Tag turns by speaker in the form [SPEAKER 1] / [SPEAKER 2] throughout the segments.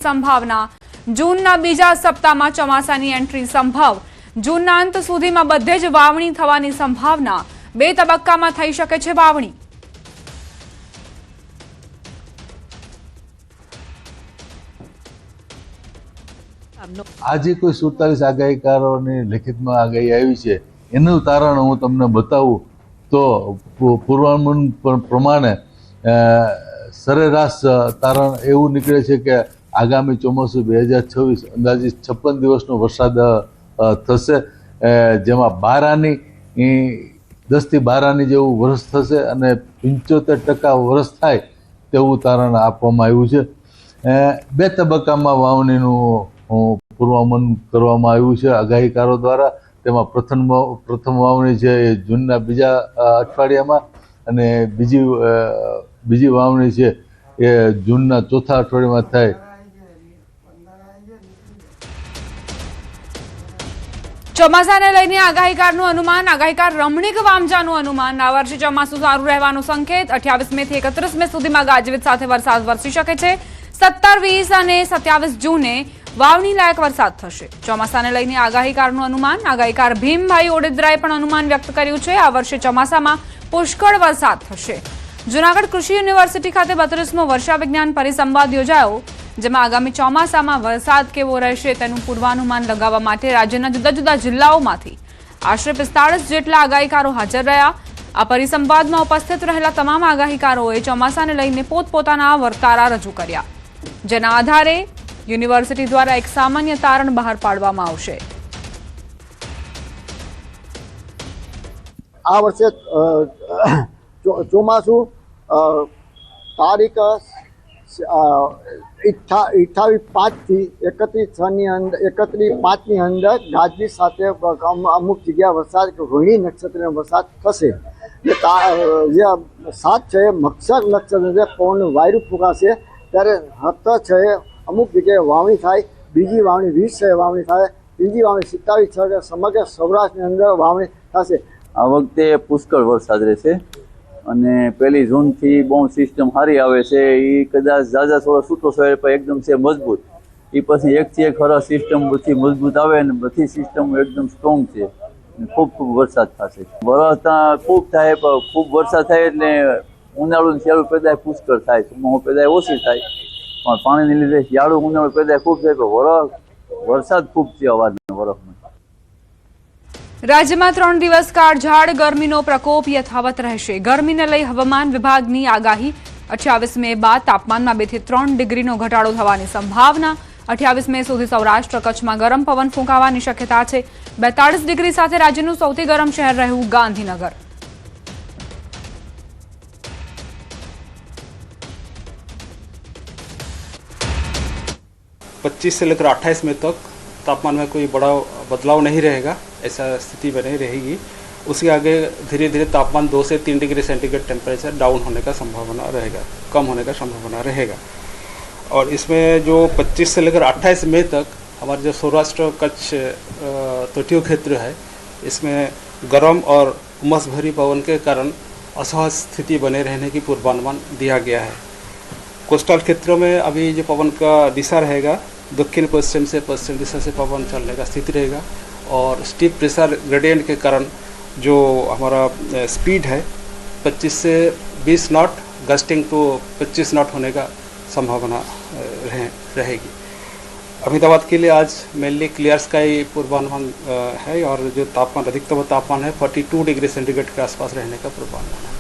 [SPEAKER 1] સંભાવના જૂનના બીજા સપ્તાહમાં ચોમાસાની એન્ટ્રી સંભવ જૂનના અંત સુધીમાં બધે જ વાવણી થવાની સંભાવના 2 તબક્કામાં થઈ શકે છે વાવણી
[SPEAKER 2] આજે કોઈ 47 આગાહીકારોની લેખિતમાં આગાહી આવી છે એનું તારણ હું તમને બતાવું તો પૂર્વાનુમાન પ્રમાણે સરેરાશ તારણ એવું નીકળે છે કે આગામી ચોમાસું 2026 અંદાજિત 56 દિવસનો વરસાદ થશે, જેમાં 12 આની 10 થી 12 આની જેવું વર્ષ થશે અને 75% વર્ષ થાય તેવું તારણ આપવામાં આવ્યું છે। 2 તબક્કામાં વાવણીનું પૂર્વાનુમાન કરવામાં આવ્યું છે આગાહીકારો દ્વારા। તેમાં પ્રથમ વાવણી છે એ જૂનના બીજા અઠવાડિયામાં અને બીજી વાવણી છે એ જૂનના ચોથા અઠવાડિયામાં થાય।
[SPEAKER 1] ચોમાસાને લઈને આગાહીકારનું અનુમાન આગાહીકાર રમણીક વામજાનું અનુમાન આ વર્ષે ચોમાસું સારું રહેવાનો સંકેત 28 મે થી 31 મે સુધીમાં ગાજવીજ સાથે વરસાદ વરસી શકે છે। 17, 20 અને 27 જૂને વાવણી લાયક વરસાદ થશે। ચોમાસાને લઈને આગાહીકારનું અનુમાન આગાહીકાર ભીમભાઈ ઓડેદરાએ પણ અનુમાન વ્યક્ત કર્યું છે આ વર્ષે ચોમાસામાં પુષ્કળ વરસાદ થશે। જૂનાગઢ કૃષિ યુનિવર્સિટી ખાતે 32મો વર્ષા વિજ્ઞાન પરિસંવાદ યોજાયો, જેમાં આગામી ચોમાસામાં વરસાદ કેવો રહેશે તેનું પૂર્વાનુમાન લગાવવા માટે રાજ્યના જુદા જુદા જિલ્લાઓમાંથી આશરે 45 જેટલા આગાહીકારો હાજર રહ્યા। આ પરિસંવાદમાં ઉપસ્થિત રહેલા તમામ આગાહીકારોએ ચોમાસાને લઈને પોતપોતાના વર્તારા રજૂ કર્યા, જેના આધારે યુનિવર્સિટી દ્વારા એક સામાન્ય તારણ બહાર પાડવામાં આવશે।
[SPEAKER 3] આ વર્ષે ચોમાસું તારીખ 28/5 થી 31/6ની અંદર 31/5ની અંદર ગાજવીજ સાથે અમુક જગ્યા વરસાદ રોહિણી નક્ષત્રનો વરસાદ થશે। જે 7 છે મક્ષર નક્ષત્ર છે, પવન વાયુ ફૂંકાશે ત્યારે 7 છે અમુક જગ્યાએ વાવણી થાય, બીજી વાવણી 20 છે વાવણી થાય, ત્રીજી વાવણી 27 છે સમગ્ર સૌરાષ્ટ્રની અંદર વાવણી થશે।
[SPEAKER 4] આ વખતે પુષ્કળ વરસાદ રહેશે અને 1 જૂનથી બહુ સિસ્ટમ સારી આવે છે। એ કદાચ ઝાઝા થોડા છૂટો છવાય પણ એકદમ છે મજબૂત, એ પછી એકથી એક ખરા સિસ્ટમ બધી મજબૂત આવે અને બધી સિસ્ટમ એકદમ સ્ટ્રોંગ છે। ખૂબ વરસાદ થશે, વરસાદ ખૂબ થાય પણ ખૂબ વરસાદ થાય એટલે ઉનાળું શિયાળું પેદાય પુષ્કળ થાય, ચોમાસું પેદાય ઓછી થાય પણ પાણીને લીધે શિયાળું ઉનાળું પેદાય ખૂબ થાય પણ વરસાદ ખૂબ છે અવાજના વરસમાં।
[SPEAKER 1] રાજ્યમાં 3 દિવસ કાળઝાળ ગરમીનો પ્રકોપ યથાવત રહેશે। ગરમીને લઈ હવામાન વિભાગની આગાહી 28 મે બાદ તાપમાનમાં 2 થી 3 ડિગ્રીનો ઘટાડો થવાની સંભાવના। 28 મે સુધી સૌરાષ્ટ્ર કચ્છમાં ગરમ પવન ફૂંકાવાની શક્યતા છે। 42 ડિગ્રી સાથે રાજ્યનું સૌથી ગરમ શહેર રહ્યું ગાંધીનગર।
[SPEAKER 5] पच्चीस से लेकर 28 मई तक तापमान में कोई बड़ा बदलाव नहीं रहेगा, ऐसा स्थिति बनी रहेगी। उसके आगे धीरे धीरे तापमान 2 से 3 डिग्री सेंटीग्रेड टेम्परेचर डाउन होने का संभावना रहेगा, कम होने का संभावना रहेगा। और इसमें जो 25 से लेकर 28 मई तक हमारे जो सौराष्ट्र कच्छ तटीय क्षेत्र है, इसमें गर्म और उमस भरी पवन के कारण असहज स्थिति बने रहने की पूर्वानुमान दिया गया है। कोस्टल क्षेत्रों में अभी जो पवन का दिशा रहेगा दक्षिण पश्चिम से पश्चिम दिशा से पवन चलने का स्थिति रहेगा और स्टीप प्रेशर ग्रेडियंट के कारण जो हमारा स्पीड है 25 से 20 नॉट गस्टिंग टू 25 नॉट होने का संभावना रहेगी। अहमदाबाद के लिए आज मेनली क्लियर स्काई पूर्वानुमान है और जो तापमान अधिकतम तापमान है 42 डिग्री सेंटीग्रेड के आसपास रहने का पूर्वानुमान है।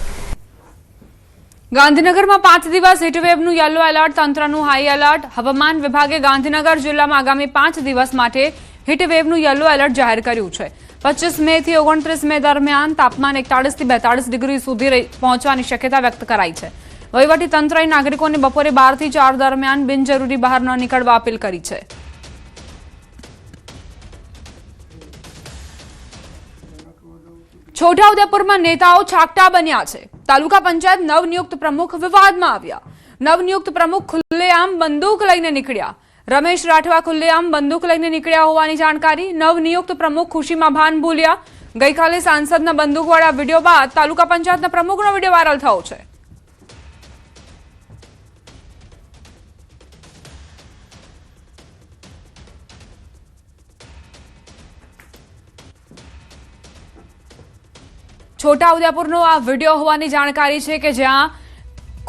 [SPEAKER 1] ગાંધીનગરમાં 5 દિવસ હીટવેવનું યલો એલર્ટ, તંત્રનું હાઈ એલર્ટ। હવામાન વિભાગે ગાંધીનગર જિલ્લામાં આગામી 5 દિવસ માટે હીટવેવનું યલો એલર્ટ જાહેર કર્યું છે। 25 મે થી 29 મે દરમિયાન તાપમાન 41 થી 42 ડિગ્રી સુધી પહોંચવાની શક્યતા વ્યક્ત કરાઈ છે। વહીવટી તંત્રએ નાગરિકોને બપોરે 12 થી 4 દરમિયાન બિનજરૂરી બહાર ન નીકળવા અપીલ કરી છે। છોટાઉદેપુરમાં નેતાઓ છાકટા બન્યા છે। તાલુકા પંચાયત નવનિયુક્ત પ્રમુખ વિવાદમાં આવ્યા। નવનિયુક્ત પ્રમુખ ખુલ્લેઆમ બંદૂક લઈને નીકળ્યા। રમેશ રાઠવા ખુલ્લેઆમ બંદૂક લઈને નીકળ્યા હોવાની જાણકારી। નવનિયુક્ત પ્રમુખ ખુશીમાં ભાન ભૂલ્યા। ગઈકાલે સાંસદના બંદૂકવાળા વિડીયો બાદ તાલુકા પંચાયતના પ્રમુખનો વિડીયો વાયરલ થયો છે। છોટાઉદેપુરનો આ વિડીયો હોવાની જાણકારી છે કે જ્યાં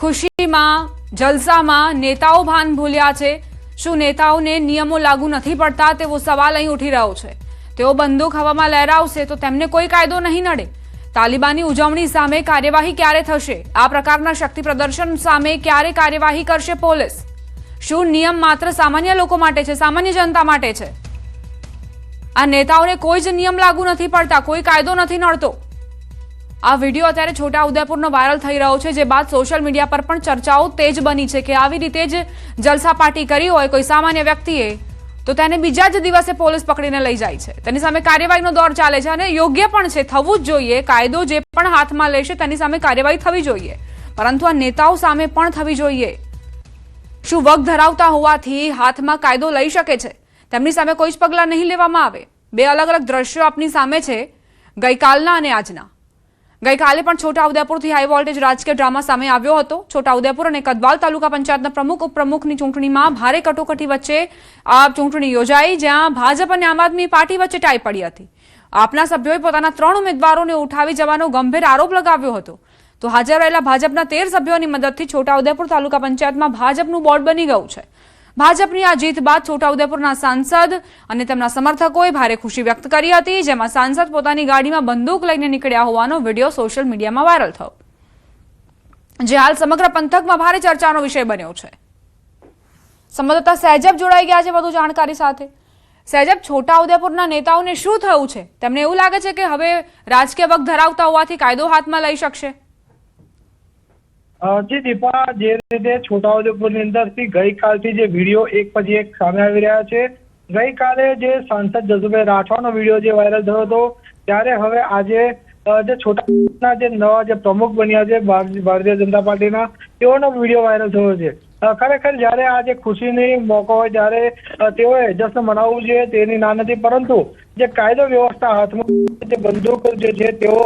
[SPEAKER 1] ખુશીમાં જલસામાં નેતાઓ ભાન ભૂલ્યા છે। શું નેતાઓને નિયમો લાગુ નથી પડતા તેવો સવાલ અહીં ઉઠી રહ્યો છે। તેઓ બંદૂક હવામાં લહેરાવશે તો તેમને કોઈ કાયદો નહીં નડે। તાલિબાની ઉજવણી સામે કાર્યવાહી ક્યારે થશે? આ પ્રકારના શક્તિ પ્રદર્શન સામે ક્યારે કાર્યવાહી કરશે પોલીસ? શું નિયમ માત્ર સામાન્ય લોકો માટે છે, સામાન્ય જનતા માટે છે? આ નેતાઓને કોઈ જ નિયમ લાગુ નથી પડતા, કોઈ કાયદો નથી નડતો। આ વિડીયો અત્યારે છોટાઉદેપુરનો વાયરલ થઈ રહ્યો છે, જે બાદ સોશિયલ મીડિયા પર પણ ચર્ચાઓ તેજ બની છે કે આવી રીતે જ જલસા પાર્ટી કરી હોય કોઈ સામાન્ય વ્યક્તિએ તો તેને બીજા જ દિવસે પોલીસ પકડીને લઈ જાય છે। તેની સામે કાર્યવાહીનો દોર ચાલે છે અને યોગ્ય પણ છે, થવું જ જોઈએ। કાયદો જે પણ હાથમાં લેશે તેની સામે કાર્યવાહી થવી જોઈએ, પરંતુ આ નેતાઓ સામે પણ થવી જોઈએ। શું વગ ધરાવતા હોવાથી હાથમાં કાયદો લઈ શકે છે, તેમની સામે કોઈ જ પગલાં નહીં લેવામાં આવે? બે અલગ અલગ દ્રશ્યો આપની સામે છે, ગઈકાલના અને આજના। ગઈકાલે પણ છોટાઉદેપુરથી હાઈ વોલ્ટેજ રાજકીય ડ્રામા સામે આવ્યો હતો। છોટાઉદેપુર અને કદવાલ તાલુકા પંચાયતના પ્રમુખ ઉપપ્રમુખની ચૂંટણીમાં ભારે કટોકટી વચ્ચે આ ચૂંટણી યોજાઈ, જ્યાં ભાજપ અને આમ આદમી પાર્ટી વચ્ચે ટાઈ પડી હતી। આપના સભ્યોએ પોતાના 3 ઉમેદવારોને ઉઠાવી જવાનો ગંભીર આરોપ લગાવ્યો હતો, તો હાજર રહેલા ભાજપના 13 સભ્યોની મદદથી છોટાઉદેપુર તાલુકા પંચાયતમાં ભાજપનું બોર્ડ બની ગયું છે। ભાજપની આ જીત બાદ છોટાઉદેપુરના સાંસદ અને તેમના સમર્થકોએ ભારે ખુશી વ્યક્ત કરી હતી, જેમાં સાંસદ પોતાની ગાડીમાં બંદૂક લઈને નીકળ્યા હોવાનો વિડીયો સોશિયલ મીડિયામાં વાયરલ થયો, જે હાલ સમગ્ર પંથકમાં ભારે ચર્ચાનો વિષય બન્યો છે। સંવાદદાતા સહેજબ જોડાઈ ગયા છે વધુ જાણકારી સાથે। સહેજબ, છોટાઉદેપુરના નેતાઓને શું થયું છે? તેમને એવું લાગે છે કે હવે રાજકીય વગ ધરાવતા હોવાથી કાયદો હાથમાં લઈ શકશે?
[SPEAKER 6] જી દીપા, જે રીતે છોટાઉદેપુરની અંદરથી ગઈકાલથી જે વિડીયો એક પછી એક સામે આવી રહ્યા છે, ગઈકાલે જે સાંસદ જસુભાઈ રાઠવાનો વિડીયો જે વાયરલ થયો હતો, ત્યારે હવે આજે જે છોટાઉદેપુરના જે નવા જે પ્રમુખ બન્યા છે ભારતીય જનતા પાર્ટીના, તેઓનો વિડીયો વાયરલ થયો છે। ખરેખર જ્યારે આ જે ખુશીની મોકો હોય ત્યારે તેઓએ જશ્ન મનાવવું જોઈએ તેની ના નથી, પરંતુ જે કાયદો વ્યવસ્થા હાથમાં જે બંદૂક જે છે તેઓ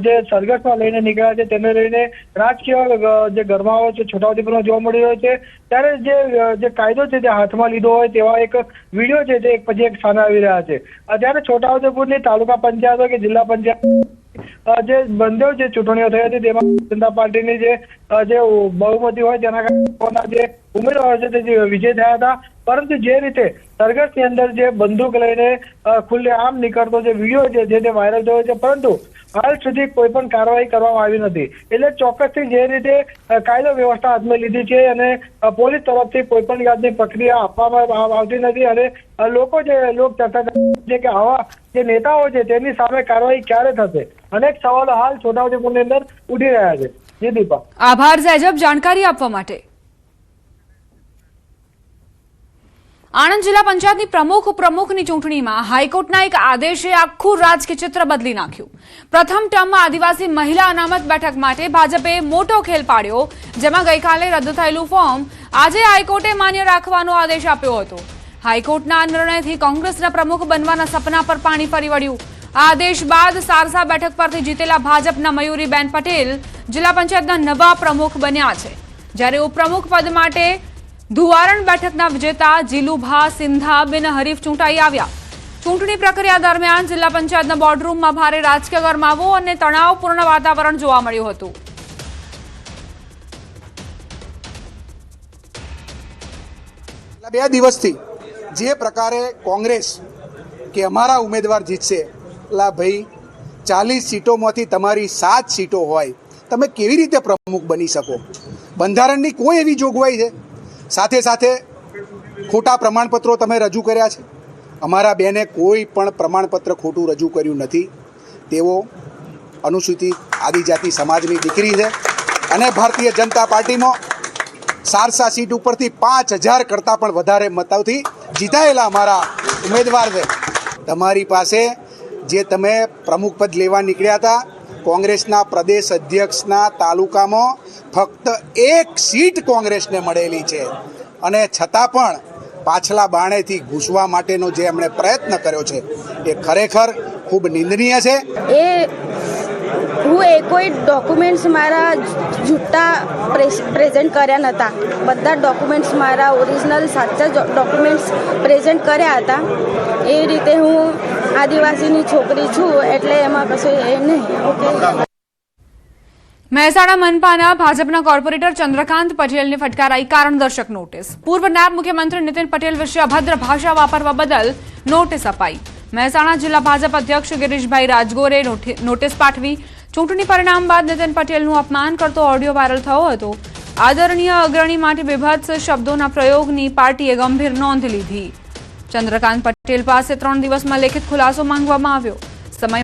[SPEAKER 6] જે સરઘસમાં લઈને નીકળ્યા છે, તેને લઈને રાજકીય જે ગરમાવો છે છોટાઉદેપુરમાં જોવા મળી રહ્યો છે। ત્યારે જે કાયદો છે તે હાથમાં લીધો હોય તેવા એક વિડીયો છે તે એક પછી એક સામે આવી રહ્યા છે। ત્યારે છોટાઉદેપુરની તાલુકા પંચાયત હોય કે જિલ્લા પંચાયત જે બંને જે ચૂંટણીઓ થઈ હતી તેમાં જનતા પાર્ટીની જે બહુમતી હોય તેના કારણે જે ઉમેદવારો છે તે વિજય થયા હતા, પરંતુ જે રીતે સરઘસની અંદર જે બંદૂક લઈને ખુલ્લે આમ નીકળતો જે વિડીયો છે તે વાયરલ થયો છે, પરંતુ હાલ સુધી કોઈ પણ કાર્યવાહી કરવામાં આવી નથી। એટલે ચોક્કસથી જે રીતે કાયદો વ્યવસ્થા હાથમાં લીધી છે અને પોલીસ તરફથી કોઈ પણ જાતની પ્રક્રિયા આપવામાં આવતી નથી, અને લોકો ચર્ચા છે કે આવા જે નેતાઓ છે તેની સામે કાર્યવાહી ક્યારે થશે? અનેક સવાલો હાલ છોટાઉદેપુરની અંદર ઉઠી રહ્યા છે। જી દીપા,
[SPEAKER 1] આભાર સહેજબ જાણકારી આપવા માટે। આણંદ જિલ્લા પંચાયતની પ્રમુખ ઉપપ્રમુખની ચૂંટણીમાં હાઈકોર્ટના એક આદેશે આખું રાજકીય ચિત્ર બદલી નાખ્યું। પ્રથમ ટર્મમાં આદિવાસી મહિલા અનામત બેઠક માટે ભાજપે મોટો ખેલ પાડ્યો, જેમાં ગઈકાલે રદ થયેલું ફોર્મ આજે હાઈકોર્ટે માન્ય રાખવાનો આદેશ આપ્યો હતો। હાઈકોર્ટના નિર્ણયથી કોંગ્રેસના પ્રમુખ બનવાના સપના પર પાણી ફરી વળ્યું। આ આદેશ બાદ સારસા બેઠક પરથી જીતેલા ભાજપના મયુરીબેન પટેલ જિલ્લા પંચાયતના નવા પ્રમુખ બન્યા છે, જ્યારે ઉપપ્રમુખ પદ માટે ધુવારણ બેઠકના વિજેતા જીલુભા સિંધા બિનહરીફ ચૂંટાઈ આવ્યા। ચૂંટણી પ્રક્રિયા દરમિયાન જિલ્લા પંચાયતના બોર્ડરૂમમાં ભારે રાજકીય ગરમાવો અને તણાવપૂર્ણ વાતાવરણ જોવા મળ્યું હતું।
[SPEAKER 7] બે દિવસથી જે પ્રકારે કોંગ્રેસ કે અમારા ઉમેદવાર જીતશે, લા ભાઈ 40 સીટોમાંથી તમારી 7 સીટો હોય, તમે કેવી રીતે પ્રમુખ બની શકો? બંધારણની કોઈ એવી જોગવાઈ છે? સાથે સાથે ખોટા પ્રમાણપત્રો તમે રજૂ કર્યા છે। અમારા બેને કોઈ પણ પ્રમાણપત્ર ખોટું રજૂ કર્યું નથી। તેઓ અનુસૂચિત આદિજાતિ સમાજની દીકરી છે અને ભારતીય જનતા પાર્ટીમાં સારસા સીટ ઉપરથી 5000 કરતાં પણ વધારે મતોથી જીતાયેલા અમારા ઉમેદવાર છે। તમારી પાસે જે તમે પ્રમુખ પદ લેવા નીકળ્યા હતા, કોંગ્રેસના પ્રદેશ અધ્યક્ષના તાલુકામાં ફક્ત 1 સીટ કોંગ્રેસને મળેલી છે, અને છતાં પણ પાછલા બાણેથી ઘૂસવા માટેનો જે એમણે પ્રયત્ન કર્યો છે એ ખરેખર ખૂબ નિંદનીય છે।
[SPEAKER 8] હું કોઈ ડોક્યુમેન્ટ્સ મારા જૂઠા પ્રેઝન્ટ કર્યા નહોતા, બધા ડોક્યુમેન્ટ્સ મારા ઓરિજિનલ સાચા ડોક્યુમેન્ટ્સ પ્રેઝન્ટ કર્યા હતા। એ રીતે હું આદિવાસીની છોકરી છું એટલે એમાં કશું એ નહીં. ઓકે.
[SPEAKER 1] મહેસાણા મનપાના ભાજપના કોર્પોરેટર ચંદ્રકાંત પટેલને ફટકારાઈ કારણદર્શક નોટિસ. પૂર્વ નાયબ મુખ્યમંત્રી નીતિન પટેલ વિશે અભદ્ર ભાષા વાપરવા બદલ નોટિસ અપાઈ. મહેસાણા જિલ્લા ભાજપ અધ્યક્ષ ગિરીશભાઈ રાજગોરે નોટિસ પાઠવી. ચૂંટણી પરિણામ બાદ નીતિન પટેલનું અપમાન કરતો ઓડિયો વાયરલ થયો હતો. આદરણીય અગ્રણી માટે બેભત્સ શબ્દોના પ્રયોગની પાર્ટીએ ગંભીર નોંધ લીધી. ચંદ્રકાંત પટેલ પાસે 3 દિવસમાં લેખિત ખુલાસો માંગવામાં આવ્યો.